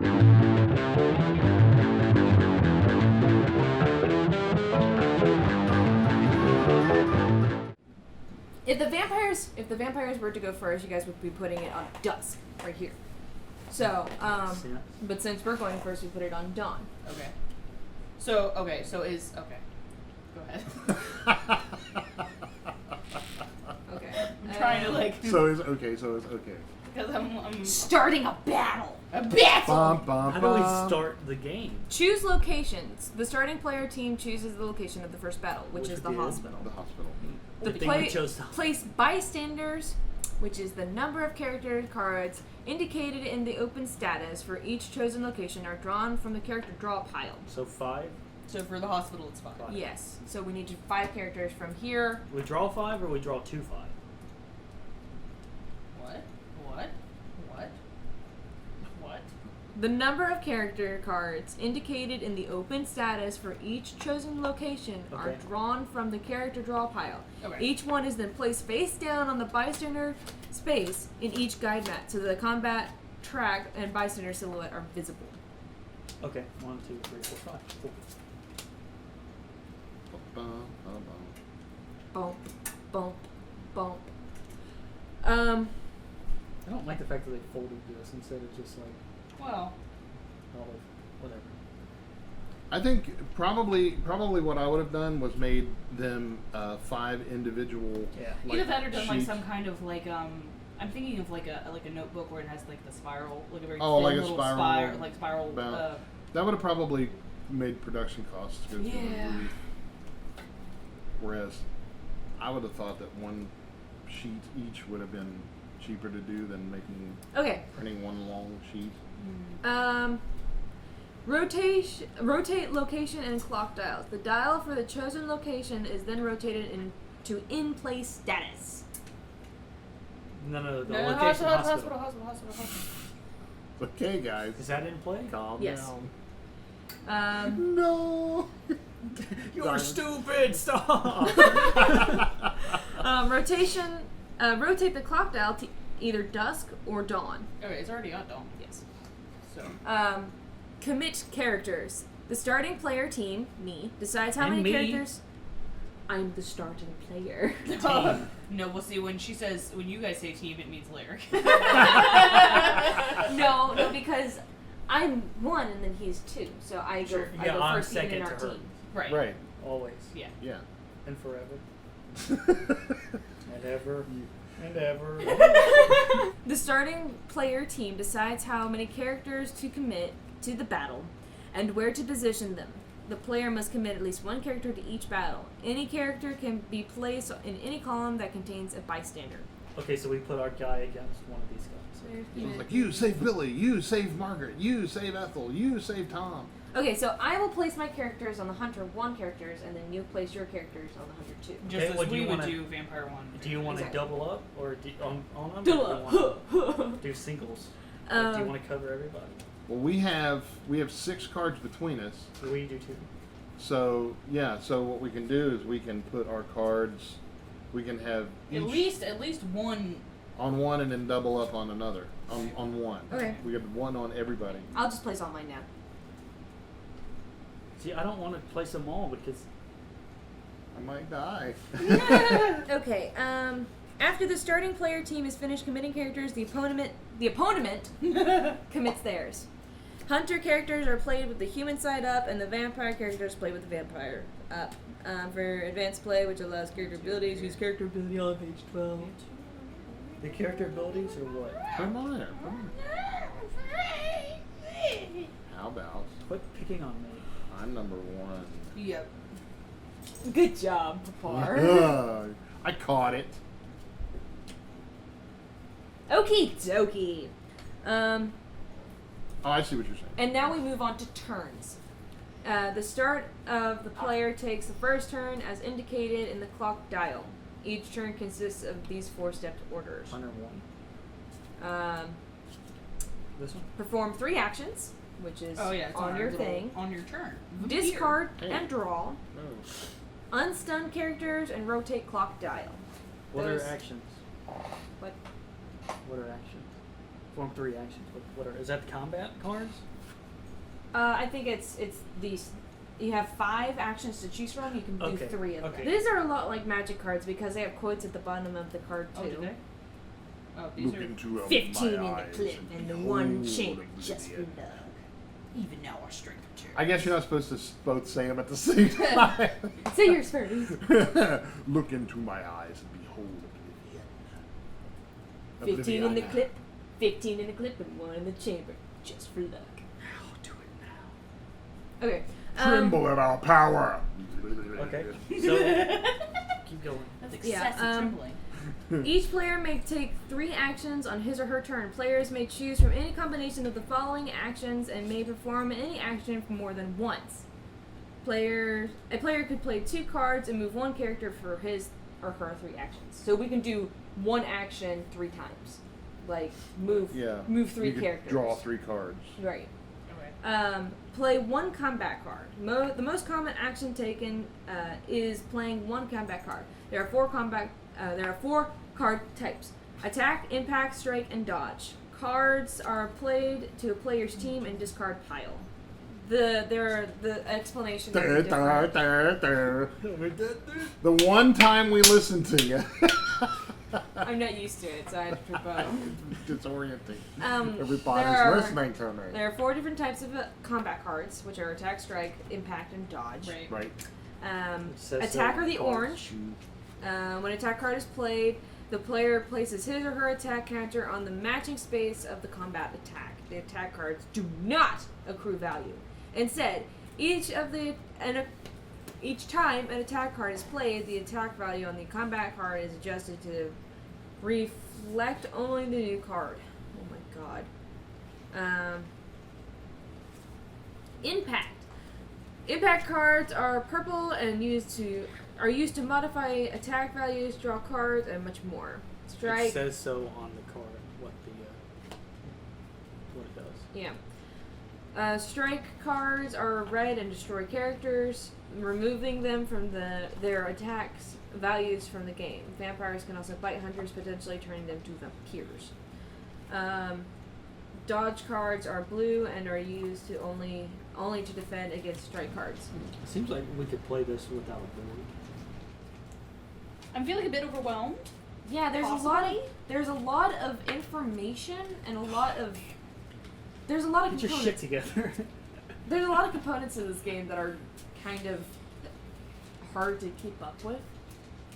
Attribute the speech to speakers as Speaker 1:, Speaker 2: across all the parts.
Speaker 1: If the vampires were to go first, you guys would be putting it on dusk right here. So, but since we're going first, we put it on dawn.
Speaker 2: Okay. So is okay. Go ahead.
Speaker 1: Okay.
Speaker 2: I'm trying to like.
Speaker 3: So it's okay.
Speaker 2: Because I'm
Speaker 1: starting a battle.
Speaker 2: A battle.
Speaker 4: How do we start the game?
Speaker 1: Choose locations. The starting player team chooses the location of the first battle, which is the hospital.
Speaker 3: The hospital.
Speaker 1: Place bystanders, which is the number of character cards indicated in the open status for each chosen location, are drawn from the character draw pile.
Speaker 4: So 5?
Speaker 2: So for the hospital, it's 5.
Speaker 1: Yes. So we need 5 characters from here.
Speaker 4: We draw 5 or we draw 2 5?
Speaker 2: What?
Speaker 1: The number of character cards indicated in the open status for each chosen location are drawn from the character draw pile.
Speaker 2: Okay.
Speaker 1: Each one is then placed face down on the bystander space in each guide map, so the combat track and bystander silhouette are visible.
Speaker 4: Okay, 1, 2, 3, 4, 5. Cool.
Speaker 1: Bump, bump, bump.
Speaker 4: I don't like the fact that they folded this instead of just like,
Speaker 2: well,
Speaker 4: whatever.
Speaker 3: I think probably what I would have done was made them 5 individual.
Speaker 4: Yeah.
Speaker 2: Either that or done like some kind of like I'm thinking of like a notebook where it has like the spiral, like a very thin
Speaker 3: like a
Speaker 2: little spiral.
Speaker 3: That would have probably made production costs go through the roof. Whereas I would have thought that one sheet each would have been cheaper to do than printing one long sheet.
Speaker 1: Rotate location and clock dials. The dial for the chosen location is then rotated into in-place status.
Speaker 4: No, the
Speaker 2: no,
Speaker 4: location
Speaker 2: hospital.
Speaker 3: Okay, guys.
Speaker 4: Is that in play?
Speaker 3: Calm
Speaker 1: yes.
Speaker 3: down. No.
Speaker 4: You're stupid. Stop.
Speaker 1: Rotate the clock dial to either dusk or dawn.
Speaker 2: Okay, it's already on dawn.
Speaker 1: Yes.
Speaker 2: So.
Speaker 1: Commit characters. The starting player team, me, decides how many characters. I'm the starting player.
Speaker 2: No, we'll see when you guys say team, it means Lyric.
Speaker 1: No, because I'm 1 and then he's 2, so I go first
Speaker 4: second
Speaker 1: in our
Speaker 4: to her.
Speaker 1: team.
Speaker 3: Right.
Speaker 4: Always.
Speaker 2: Yeah.
Speaker 4: And forever. And ever. And ever.
Speaker 1: The starting player team decides how many characters to commit to the battle and where to position them. The player must commit at least 1 character to each battle. Any character can be placed in any column that contains a bystander.
Speaker 4: Okay, so we put our guy against one of these guys.
Speaker 3: So it's like, you save Billy, you save Margaret, you save Ethel, you save Tom.
Speaker 1: Okay, so I will place my characters on the Hunter 1 characters, and then you place your characters on the Hunter 2.
Speaker 2: Just as we would do Vampire 1.
Speaker 4: Do you want to double up, or on them?
Speaker 1: Double
Speaker 4: up. Do singles? Do you want to cover everybody?
Speaker 3: Well, we have 6 cards between us.
Speaker 4: We do too.
Speaker 3: So what we can do is we can put our cards. We can have
Speaker 2: at least one
Speaker 3: on one, and then double up on another on one.
Speaker 1: Okay.
Speaker 3: We got 1 on everybody.
Speaker 1: I'll just place all mine now.
Speaker 4: See, I don't want to place them all because
Speaker 3: I might die.
Speaker 1: Okay. After the starting player team is finished committing characters, the opponent commits theirs. Hunter characters are played with the human side up, and the vampire characters play with the vampire up. For advanced play, which allows character abilities, use character ability on page 12.
Speaker 4: the character abilities or what?
Speaker 3: Come on there. Come on. How about?
Speaker 4: Quit picking on me.
Speaker 3: I'm number 1.
Speaker 2: Yep.
Speaker 1: Good job, Papar.
Speaker 3: I caught it.
Speaker 1: Okie dokie.
Speaker 3: Oh, I see what you're saying.
Speaker 1: And now we move on to turns. The start of the player takes the first turn as indicated in the clock dial. Each turn consists of these 4-stepped orders.
Speaker 4: 101.
Speaker 1: This one? Perform 3 actions, which is on your thing.
Speaker 2: On your turn.
Speaker 1: Discard and draw. Unstun characters and rotate clock dial.
Speaker 4: What are actions?
Speaker 1: What?
Speaker 4: What are actions? perform 3 actions. What are? Is that the combat cards?
Speaker 1: I think it's these. You have 5 actions to choose from. You can do
Speaker 4: Okay,
Speaker 1: 3 of
Speaker 4: okay.
Speaker 1: them. These are a lot like magic cards because they have quotes at the bottom of the card too.
Speaker 2: Oh, did they? Oh, these
Speaker 3: Look
Speaker 2: are.
Speaker 3: into
Speaker 1: 15 in
Speaker 3: my
Speaker 1: the
Speaker 3: eyes
Speaker 1: clip and the
Speaker 3: behold
Speaker 1: 1 chamber just for
Speaker 3: oblivion.
Speaker 1: love.
Speaker 2: Even now, our strength of charity.
Speaker 3: I guess you're not supposed to both say them at the same time.
Speaker 1: Say yours first.
Speaker 3: Look into my eyes and behold oblivion.
Speaker 1: 15 in the
Speaker 3: Oblivion.
Speaker 1: clip, 15 in the clip, and 1 in the chamber, just for luck.
Speaker 4: Now, do it now.
Speaker 1: Okay.
Speaker 3: Tremble at our power.
Speaker 4: Okay. So keep going.
Speaker 2: That's
Speaker 1: Yeah,
Speaker 2: excessive trembling.
Speaker 1: Each player may take 3 actions on his or her turn. Players may choose from any combination of the following actions and may perform any action more than once. A player could play 2 cards and move 1 character for his or her 3 actions. So we can do 1 action 3 times. Like move 3
Speaker 3: you could
Speaker 1: characters.
Speaker 3: Draw 3 cards.
Speaker 1: Right.
Speaker 2: Okay.
Speaker 1: Play 1 combat card. The most common action taken is playing 1 combat card. There are 4 card types: attack, impact, strike, and dodge. Cards are played to a player's team and discard pile. The explanation. is different.
Speaker 3: The one time we listened to you.
Speaker 1: I'm not used to it, so I had to rebuttal.
Speaker 3: Disorienting. Everybody's
Speaker 1: there are-
Speaker 3: listening to me.
Speaker 1: There are 4 different types of combat cards, which are attack, strike, impact, and dodge.
Speaker 2: Right.
Speaker 3: Right.
Speaker 4: says
Speaker 1: Attack
Speaker 4: so
Speaker 1: are the
Speaker 4: on cards.
Speaker 1: orange. When attack card is played, the player places his or her attack counter on the matching space of the combat attack. The attack cards do not accrue value. Instead, each time an attack card is played, the attack value on the combat card is adjusted to reflect only the new card. Oh my god. Impact. Impact cards are purple and used to modify attack values, draw cards, and much more. Strike.
Speaker 4: It says so on the card what it does.
Speaker 1: Yeah. Strike cards are red and destroy characters, removing them from their attacks values from the game. Vampires can also bite hunters, potentially turning them to vampires. Dodge cards are blue and are used to only to defend against strike cards.
Speaker 4: It seems like we could play this without a board.
Speaker 2: I'm feeling a bit overwhelmed.
Speaker 1: Yeah,
Speaker 2: Possibly?
Speaker 1: there's a lot of information and a lot of
Speaker 4: Get your
Speaker 1: components.
Speaker 4: shit together.
Speaker 1: There's a lot of components to this game that are kind of hard to keep up with.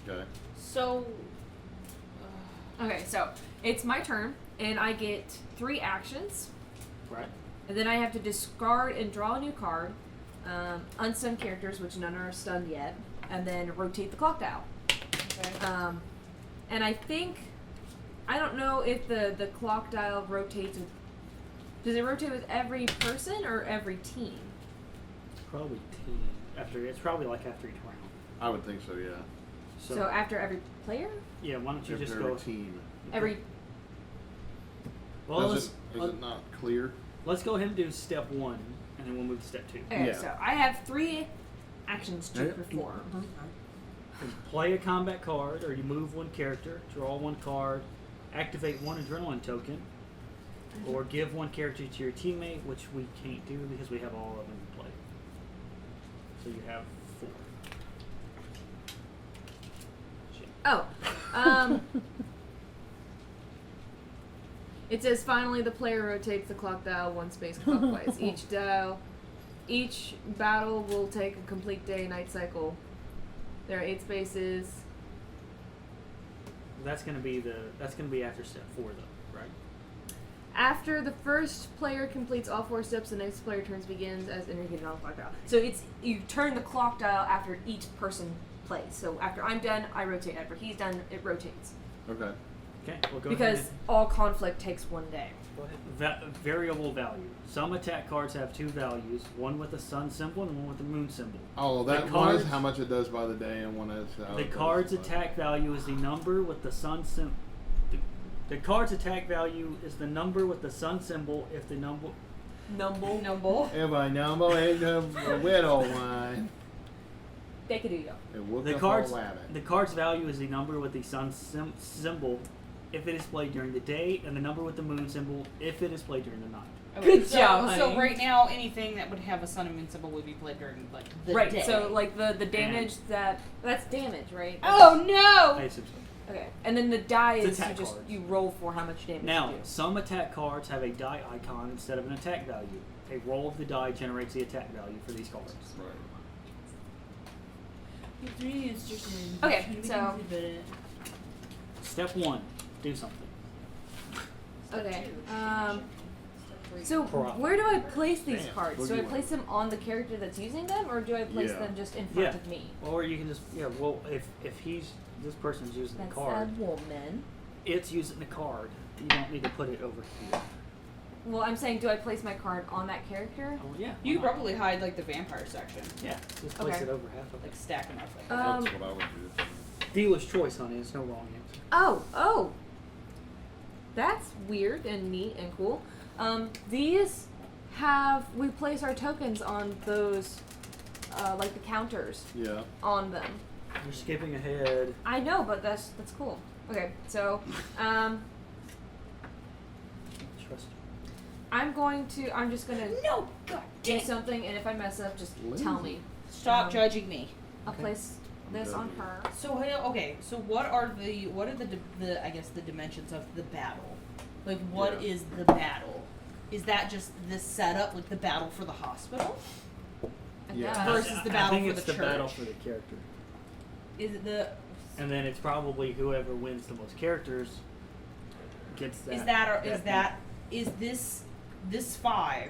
Speaker 3: Okay.
Speaker 2: So.
Speaker 1: Okay, so it's my turn, and I get 3 actions,
Speaker 4: Right.
Speaker 1: and then I have to discard and draw a new card, unstun characters, which none are stunned yet, and then rotate the clock dial.
Speaker 2: Okay.
Speaker 1: And I don't know if the clock dial rotates with. Does it rotate with every person or every team?
Speaker 4: Probably team. It's probably like after each round.
Speaker 3: I would think so, yeah.
Speaker 1: So after every player?
Speaker 4: Yeah, why don't you
Speaker 3: If
Speaker 4: just
Speaker 3: they're
Speaker 4: go
Speaker 3: a team.
Speaker 1: Every.
Speaker 4: Well,
Speaker 3: Is it not clear?
Speaker 4: let's go ahead and do step 1, and then we'll move to step 2.
Speaker 1: Okay,
Speaker 3: Yeah.
Speaker 1: so I have 3 actions to
Speaker 3: Yeah.
Speaker 1: perform.
Speaker 4: You play a combat card, or you move 1 character, draw 1 card, activate 1 adrenaline token, or give 1 character to your teammate, which we can't do because we have all of them in play. So you have 4. Shit.
Speaker 1: Oh, it says finally the player rotates the clock dial 1 space clockwise. Each battle will take a complete day-night cycle. There are 8 spaces.
Speaker 4: That's gonna be after step 4 though, right?
Speaker 1: After the first player completes all 4 steps, the next player turns begins as indicated on the clock dial. So you turn the clock dial after each person plays. So after I'm done, I rotate. After he's done, it rotates.
Speaker 3: Okay.
Speaker 4: Okay, we'll go
Speaker 1: Because
Speaker 4: ahead.
Speaker 1: all conflict takes 1 day.
Speaker 4: Go ahead. Variable value. Some attack cards have 2 values, one with a sun symbol and one with a moon symbol.
Speaker 3: Oh,
Speaker 4: The
Speaker 3: that one is
Speaker 4: cards-
Speaker 3: how much it does by the day, and one is how
Speaker 4: The
Speaker 3: it does
Speaker 4: card's
Speaker 3: by the-
Speaker 4: attack value is the number with the sun symbol. The card's attack value is the number with the sun symbol if the number.
Speaker 2: Numble.
Speaker 3: If I number is a widow wine,
Speaker 1: They could do yo.
Speaker 3: it will
Speaker 4: The
Speaker 3: come
Speaker 4: card's
Speaker 3: for rabbit.
Speaker 4: the card's value is the number with the sun symbol if it is played during the day, and the number with the moon symbol if it is played during the night.
Speaker 2: Okay,
Speaker 1: Good job,
Speaker 2: So
Speaker 1: honey.
Speaker 2: right now, anything that would have a sun and moon symbol would be played during like the
Speaker 1: Right.
Speaker 2: day.
Speaker 1: So like the damage that's damage, right?
Speaker 2: Oh no!
Speaker 4: I assume so.
Speaker 1: Okay. And then the die
Speaker 4: It's
Speaker 1: is you
Speaker 4: attack
Speaker 1: just
Speaker 4: cards.
Speaker 1: you roll for how much damage
Speaker 4: Now,
Speaker 1: you do.
Speaker 4: some attack cards have a die icon instead of an attack value. A roll of the die generates the attack value for these cards.
Speaker 3: Right.
Speaker 2: It's really interesting.
Speaker 1: Okay,
Speaker 2: Can we
Speaker 1: so-
Speaker 2: do it?
Speaker 4: Step 1, do something.
Speaker 1: Okay. So
Speaker 4: Problem.
Speaker 1: where do I place these
Speaker 3: Damn,
Speaker 1: cards?
Speaker 3: what
Speaker 1: Do
Speaker 3: do
Speaker 1: I
Speaker 3: you
Speaker 1: place them on the character that's using them, or do I place
Speaker 3: Yeah.
Speaker 1: them just in front
Speaker 4: Yeah.
Speaker 1: of me?
Speaker 4: Or you can just, well, if this person's using
Speaker 1: That's
Speaker 4: the card,
Speaker 1: a woman.
Speaker 4: it's using the card. You don't need to put it over here.
Speaker 1: Well, I'm saying, do I place my card on that character?
Speaker 4: Oh, yeah.
Speaker 2: You
Speaker 4: why
Speaker 2: could
Speaker 4: not?
Speaker 2: probably hide like the vampire section,
Speaker 4: Yeah, just place
Speaker 1: Okay.
Speaker 4: it over half of
Speaker 2: like
Speaker 4: it.
Speaker 2: stack them up. Like
Speaker 3: That's
Speaker 1: Um,
Speaker 3: what I would do.
Speaker 4: Dealer's choice, honey. There's no wrong answer.
Speaker 1: Oh. That's weird and neat and cool. These we place our tokens on those, like the counters
Speaker 3: Yeah.
Speaker 1: on them.
Speaker 4: You're skipping ahead.
Speaker 1: I know, but that's cool. Okay, so,
Speaker 4: Trust you.
Speaker 1: I'm just gonna
Speaker 2: no, god
Speaker 1: do
Speaker 2: dang!
Speaker 1: something, and if I mess up, just tell me.
Speaker 2: Stop
Speaker 1: Um,
Speaker 2: judging me.
Speaker 1: I'll
Speaker 4: Okay.
Speaker 1: place this on her.
Speaker 2: So okay, so what are the I guess the dimensions of the battle? Like what
Speaker 3: Yeah.
Speaker 2: is the battle? Is that just the setup, like the battle for the hospital?
Speaker 1: I
Speaker 3: Yeah.
Speaker 1: guess.
Speaker 2: Versus the
Speaker 4: I
Speaker 2: battle
Speaker 4: think
Speaker 2: for
Speaker 4: it's
Speaker 2: the
Speaker 4: the battle
Speaker 2: church.
Speaker 4: for the character.
Speaker 2: Is it the
Speaker 4: And then it's probably whoever wins the most characters gets that.
Speaker 2: is this 5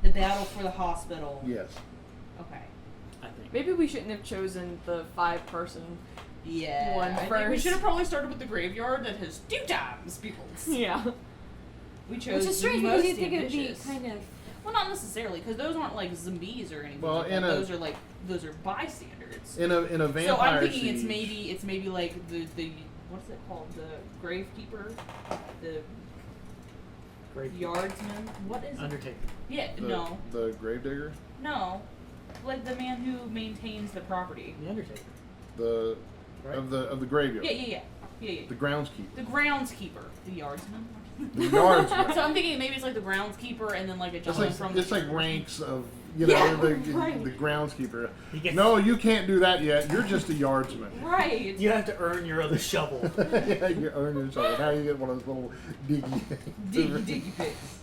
Speaker 2: the battle for the hospital?
Speaker 3: Yes.
Speaker 2: Okay.
Speaker 4: I think.
Speaker 1: Maybe we shouldn't have chosen the 5-person.
Speaker 2: Yeah.
Speaker 1: One
Speaker 2: I think we
Speaker 1: first.
Speaker 2: should have probably started with the graveyard that has 2 times peoples.
Speaker 1: Yeah.
Speaker 2: We chose
Speaker 1: Which is strange
Speaker 2: the
Speaker 1: because
Speaker 2: most
Speaker 1: you'd think it would be
Speaker 2: ambitious.
Speaker 1: kind of.
Speaker 2: Well, not necessarily, because those aren't like zombies or anything.
Speaker 3: Well,
Speaker 2: like
Speaker 3: in
Speaker 2: that.
Speaker 3: a-
Speaker 2: Those are bystanders.
Speaker 3: In a vampire
Speaker 2: So I'm thinking
Speaker 3: siege,
Speaker 2: it's maybe like the what's it called, the gravekeeper, the
Speaker 4: Great.
Speaker 2: yardsman. What is it?
Speaker 4: Undertaker.
Speaker 2: Yeah,
Speaker 3: the, the gravedigger,
Speaker 2: no, like the man who maintains the property.
Speaker 4: The Undertaker.
Speaker 3: the
Speaker 4: Right?
Speaker 3: of the graveyard,
Speaker 2: Yeah.
Speaker 3: the groundskeeper,
Speaker 2: The groundskeeper, the yardsman.
Speaker 3: the yardsman.
Speaker 2: So I'm thinking maybe it's like the groundskeeper and then like a
Speaker 3: It's
Speaker 2: gentleman
Speaker 3: like
Speaker 2: from
Speaker 3: it's
Speaker 2: the
Speaker 3: like
Speaker 2: church.
Speaker 3: ranks of
Speaker 1: Yeah,
Speaker 3: the
Speaker 1: right.
Speaker 3: the groundskeeper.
Speaker 4: He gets-
Speaker 3: No, you can't do that yet. You're just a yardsman.
Speaker 2: Right.
Speaker 4: You have to earn your other shovel.
Speaker 3: Yeah, you earn yourself. Now you get one of those little diggy things.
Speaker 2: Diggy pigs.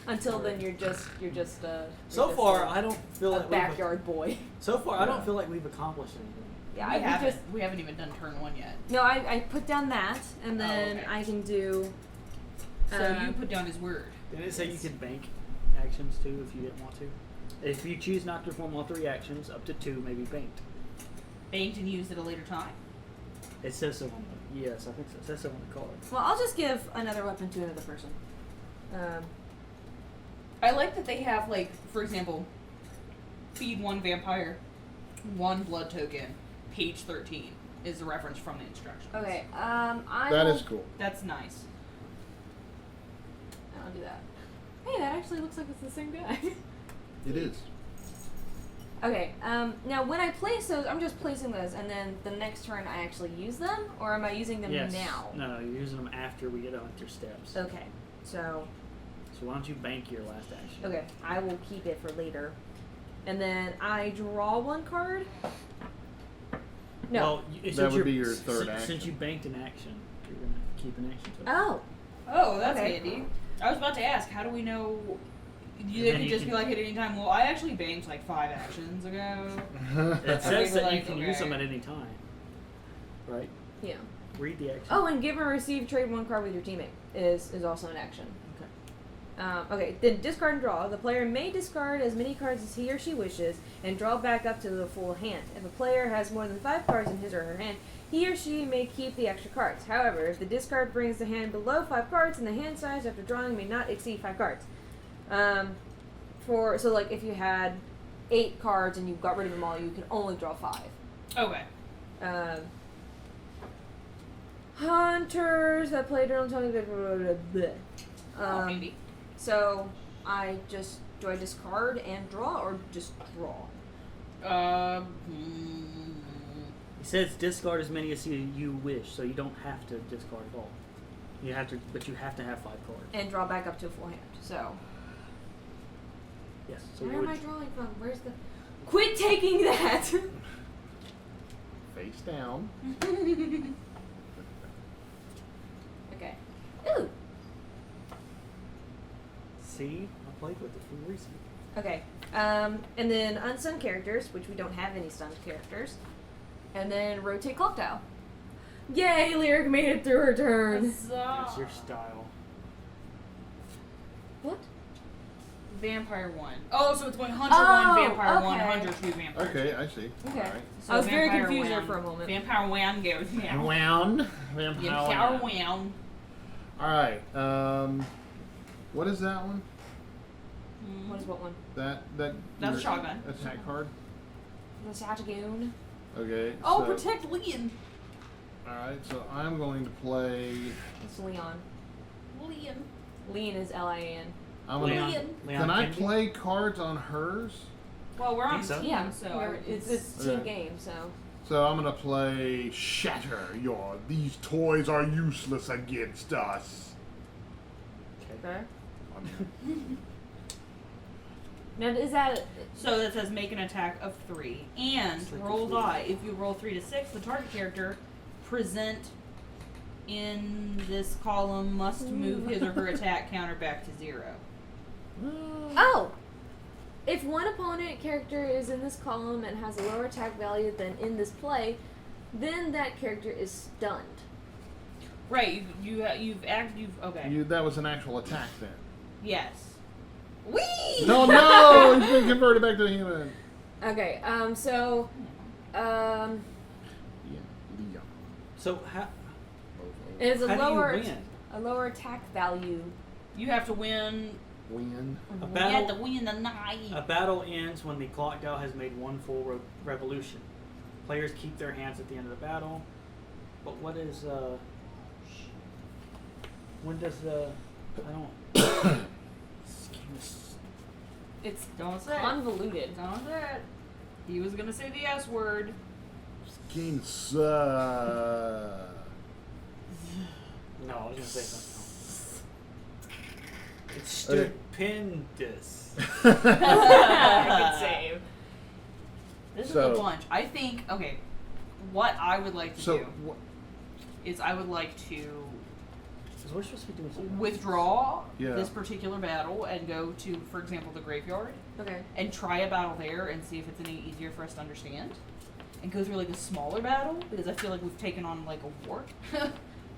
Speaker 1: Until then, you're just
Speaker 4: So
Speaker 1: you're
Speaker 4: far,
Speaker 1: just
Speaker 4: I don't feel
Speaker 1: a
Speaker 4: like
Speaker 1: backyard boy.
Speaker 4: So far, I don't
Speaker 3: Yeah.
Speaker 4: feel like we've accomplished anything.
Speaker 1: Yeah,
Speaker 2: we haven't even done turn 1 yet.
Speaker 1: No, I put down that, and then
Speaker 2: okay.
Speaker 1: I can do.
Speaker 2: So you put down his word.
Speaker 4: Didn't it say you could bank actions too if you didn't want to? If you choose not to perform all 3 actions, up to 2 may be banked.
Speaker 2: Banked and used at a later time.
Speaker 4: It says so on the yes, I think so. It says so on the card.
Speaker 1: Well, I'll just give another weapon to another person.
Speaker 2: I like that they have, like, for example, feed 1 vampire, 1 blood token, page 13 is the reference from the instructions.
Speaker 1: Okay.
Speaker 3: That is cool.
Speaker 2: That's nice.
Speaker 1: I'll do that. Hey, that actually looks like it's the same guy.
Speaker 3: It is.
Speaker 1: Okay. Now when I place those, I'm just placing those, and then the next turn I actually use them, or am I using them
Speaker 4: Yes.
Speaker 1: now?
Speaker 4: No, you're using them after we get on your steps.
Speaker 1: Okay. So
Speaker 4: So why don't you bank your last action?
Speaker 1: okay, I will keep it for later, and then I draw 1 card. No.
Speaker 4: Well,
Speaker 3: That
Speaker 4: since
Speaker 3: would
Speaker 4: you're-
Speaker 3: be your third
Speaker 4: since
Speaker 3: action.
Speaker 4: you banked an action, you're gonna keep an action. To it.
Speaker 1: Oh.
Speaker 2: Oh, that's
Speaker 1: Okay.
Speaker 2: handy. I was about to ask, how do we know? You
Speaker 4: then
Speaker 2: could
Speaker 4: you
Speaker 2: just
Speaker 4: can-
Speaker 2: be like at any time. Well, I actually banked like 5 actions ago.
Speaker 4: It says that you
Speaker 2: like,
Speaker 4: can use them
Speaker 2: okay.
Speaker 4: at any time. Right?
Speaker 1: Yeah.
Speaker 4: Read the action.
Speaker 1: Oh, and give or receive trade 1 card with your teammate is also an action.
Speaker 4: Okay.
Speaker 1: Okay, then discard and draw. The player may discard as many cards as he or she wishes and draw back up to the full hand. If a player has more than 5 cards in his or her hand, he or she may keep the extra cards. However, if the discard brings the hand below 5 cards, then the hand size after drawing may not exceed 5 cards. So like if you had 8 cards and you got rid of them all, you can only draw 5.
Speaker 2: Okay.
Speaker 1: Hunters that play during time.
Speaker 2: Oh, handy.
Speaker 1: So do I discard and draw or just draw?
Speaker 4: It says discard as many as you wish, so you don't have to discard at all. You have to, but you have to have 5 cards.
Speaker 1: and draw back up to a full hand. So
Speaker 4: Yes. So
Speaker 1: where
Speaker 4: you
Speaker 1: am
Speaker 4: would.
Speaker 1: I drawing from? Where's the? Quit taking that.
Speaker 3: Face down.
Speaker 1: Okay. Ooh.
Speaker 4: See, I played with it for reason.
Speaker 1: Okay. And then unstunned characters, which we don't have any stunned characters. And then rotate clock tile. Yay, Lyric made it through her turn.
Speaker 4: It's your style.
Speaker 1: What?
Speaker 2: Vampire 1. Oh, so it's going Hunter
Speaker 1: Oh,
Speaker 2: 1, Vampire 1,
Speaker 1: okay.
Speaker 2: Hunter 2, Vampire 2.
Speaker 3: Okay, I see.
Speaker 1: Okay.
Speaker 3: All right.
Speaker 2: So
Speaker 1: I was very
Speaker 2: Vampire
Speaker 1: confused there
Speaker 2: Wan-
Speaker 1: for a moment.
Speaker 2: Vampire 1 goes now.
Speaker 3: Wound.
Speaker 2: Vampire 1.
Speaker 3: All right. What is that one?
Speaker 1: What is what one?
Speaker 3: That
Speaker 2: That's
Speaker 3: your
Speaker 2: a shotgun.
Speaker 3: attack card.
Speaker 1: The Shatagoon.
Speaker 3: Okay.
Speaker 2: Oh,
Speaker 3: so,
Speaker 2: protect Liam.
Speaker 3: All right. So I'm going to play.
Speaker 1: It's Leon.
Speaker 2: Liam.
Speaker 1: Lean is L-I-N.
Speaker 3: I'm gonna.
Speaker 2: Leon.
Speaker 4: Leon
Speaker 3: Can I
Speaker 4: Kennedy?
Speaker 3: play cards on hers?
Speaker 2: Well, we're on
Speaker 4: Think so.
Speaker 2: team,
Speaker 1: Yeah,
Speaker 2: so I would-
Speaker 1: it's a team
Speaker 3: Okay.
Speaker 1: game, so.
Speaker 3: So I'm gonna play Shatter. These toys are useless against us.
Speaker 1: Okay.
Speaker 3: I mean,
Speaker 1: Now, is that.
Speaker 2: So that says make an attack of 3 and
Speaker 4: It's like
Speaker 2: roll
Speaker 4: a fool.
Speaker 2: die. If you roll 3 to 6, the target character present in this column must move his or her attack counter back to 0.
Speaker 1: Oh! If one opponent character is in this column and has a lower attack value than in this play, then that character is stunned.
Speaker 2: Right, you've okay.
Speaker 3: that was an actual attack then.
Speaker 2: Yes. Whee!
Speaker 3: No, he's been converted back to a human.
Speaker 1: Okay, so.
Speaker 3: Yeah, Leon.
Speaker 4: So how
Speaker 1: It's a
Speaker 4: do
Speaker 1: lower
Speaker 4: you win?
Speaker 1: a lower attack value.
Speaker 2: You have to win.
Speaker 3: Win.
Speaker 4: A
Speaker 2: You have
Speaker 4: battle.
Speaker 2: to win the night.
Speaker 4: A battle ends when the clock dial has made one full revolution. Players keep their hands at the end of the battle. But what is when does I don't.
Speaker 1: It's
Speaker 2: Don't say it.
Speaker 1: convoluted.
Speaker 2: Don't say it. He was gonna say the S word.
Speaker 3: This game sucks.
Speaker 4: No, I was gonna say something else. It's stupendous.
Speaker 1: Good save.
Speaker 2: This is
Speaker 3: So-
Speaker 2: a bunch. I think. Okay, what I would like to
Speaker 3: So,
Speaker 2: do is I would like to
Speaker 4: Because we're supposed to be doing something.
Speaker 2: withdraw
Speaker 3: Yeah.
Speaker 2: this particular battle and go to, for example, the graveyard
Speaker 1: Okay.
Speaker 2: and try a battle there and see if it's any easier for us to understand. And go through like a smaller battle because I feel like we've taken on like a war.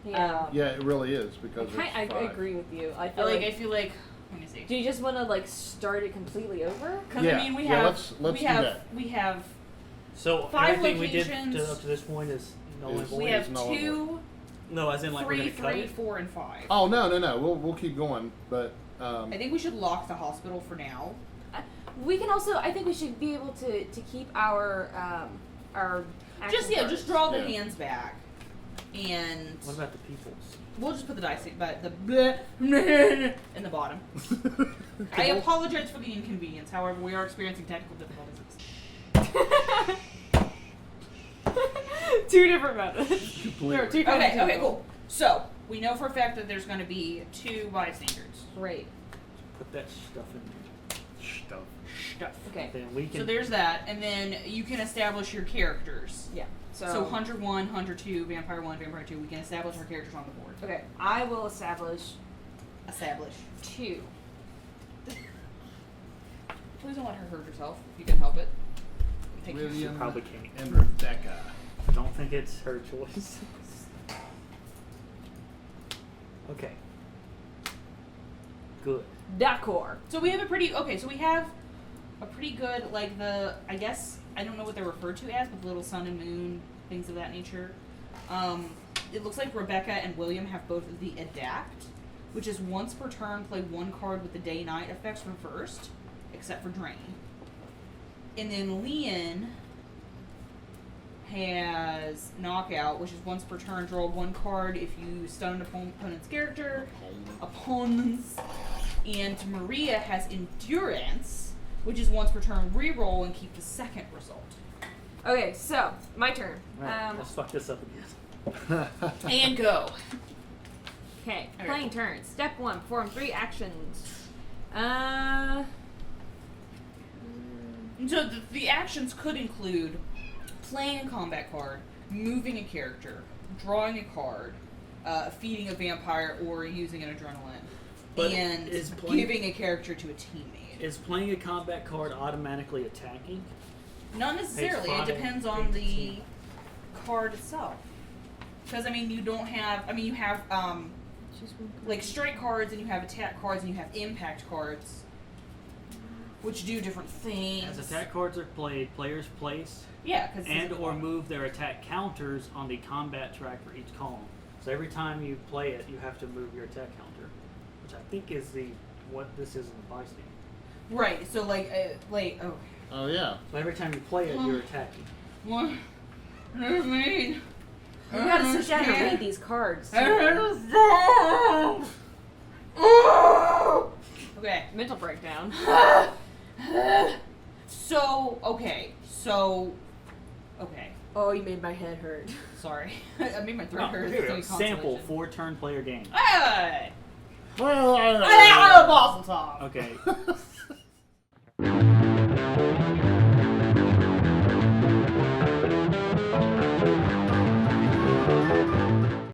Speaker 1: Yeah.
Speaker 3: yeah, it really is because
Speaker 1: I
Speaker 3: it's 5.
Speaker 1: agree with you. I
Speaker 2: I
Speaker 1: feel
Speaker 2: like.
Speaker 1: like.
Speaker 2: I feel like. Let me see.
Speaker 1: Do you just want to like start it completely over?
Speaker 2: Because
Speaker 3: Yeah,
Speaker 2: I mean, we
Speaker 3: yeah,
Speaker 2: have.
Speaker 3: let's
Speaker 2: we
Speaker 3: do
Speaker 2: have.
Speaker 3: that.
Speaker 2: We have.
Speaker 4: So
Speaker 2: 5
Speaker 4: everything we
Speaker 2: locations.
Speaker 4: did up to this point is null and
Speaker 3: Is-
Speaker 4: void.
Speaker 2: We
Speaker 3: Void
Speaker 2: have
Speaker 3: null and
Speaker 2: 2,
Speaker 4: No, as in like we're
Speaker 2: 3,
Speaker 4: gonna cut
Speaker 2: 3,
Speaker 4: it.
Speaker 2: 4, and 5.
Speaker 3: Oh no! We'll keep going, but
Speaker 2: I think we should lock the hospital for now.
Speaker 1: We can also. I think we should be able to keep our action
Speaker 2: Just
Speaker 1: cards.
Speaker 2: just draw the
Speaker 3: Yeah.
Speaker 2: hands back, and
Speaker 4: What about the peoples?
Speaker 2: we'll just put the dice, but the bleh in the bottom. I apologize for the inconvenience. However, we are experiencing technical difficulties.
Speaker 1: 2 different methods.
Speaker 3: completely.
Speaker 1: There are 2 kinds of
Speaker 2: Okay,
Speaker 1: people.
Speaker 2: cool. So we know for a fact that there's going to be 2 bystanders.
Speaker 1: Great.
Speaker 4: Put that stuff in there.
Speaker 3: Stuff.
Speaker 2: Stuff.
Speaker 1: Okay.
Speaker 4: Then we can.
Speaker 2: So there's that, and then you can establish your characters.
Speaker 1: Yeah.
Speaker 2: So Hunter 1, Hunter 2, Vampire 1, Vampire 2. We can establish our characters on the board.
Speaker 1: Okay. I will establish
Speaker 2: Establish.
Speaker 1: 2.
Speaker 2: Please don't let her hurt herself if you can help it. Take care.
Speaker 3: William
Speaker 4: probably can't.
Speaker 3: and Rebecca.
Speaker 4: I don't think it's her choice. Okay. Good.
Speaker 1: D'accord.
Speaker 2: So we have a pretty so we have a pretty good like I guess I don't know what they're referred to as, but the little sun and moon, things of that nature. It looks like Rebecca and William have both of the adapt, which is once per turn play 1 card with the day-night effects reversed, except for drain. And then Leon has knockout, which is once per turn draw 1 card if you stun an opponent's character. Opponents. And Maria has endurance, which is once per turn reroll and keep the second result.
Speaker 1: Okay, so my turn.
Speaker 4: Alright, let's fuck this up again.
Speaker 2: And go.
Speaker 1: Okay,
Speaker 2: Okay,
Speaker 1: playing
Speaker 2: cool.
Speaker 1: turns. Step 1, perform 3 actions.
Speaker 2: So the actions could include playing a combat card, moving a character, drawing a card, feeding a vampire, or using an adrenaline,
Speaker 4: But
Speaker 2: and
Speaker 4: is playing-
Speaker 2: giving a character to a teammate.
Speaker 4: Is playing a combat card automatically attacking?
Speaker 2: Not necessarily. It
Speaker 4: 5,
Speaker 2: depends on the
Speaker 4: 18.
Speaker 2: card itself. Because, I mean, you don't have... I mean, you have, like, strike cards, and you have attack cards, and you have impact cards, which do different things.
Speaker 4: As attack cards are played, players place
Speaker 2: Yeah, because...
Speaker 4: and or move their attack counters on the combat track for each column. So every time you play it, you have to move your attack counter, which I think is what this is in the Vice game.
Speaker 2: Right, so, oh...
Speaker 3: Oh yeah.
Speaker 4: So every time you play it, you're attacking.
Speaker 2: What does it mean?
Speaker 1: You gotta sit down and read these cards.
Speaker 2: Okay.
Speaker 1: Mental breakdown.
Speaker 2: Okay.
Speaker 1: Oh, you made my head hurt.
Speaker 2: Sorry. I made my throat
Speaker 4: Oh,
Speaker 2: hurt.
Speaker 4: here we go.
Speaker 2: It's
Speaker 4: Sample
Speaker 2: consolation.
Speaker 4: 4-turn player game.
Speaker 2: Hey!
Speaker 3: Well,
Speaker 2: Basil Tom!
Speaker 4: Okay.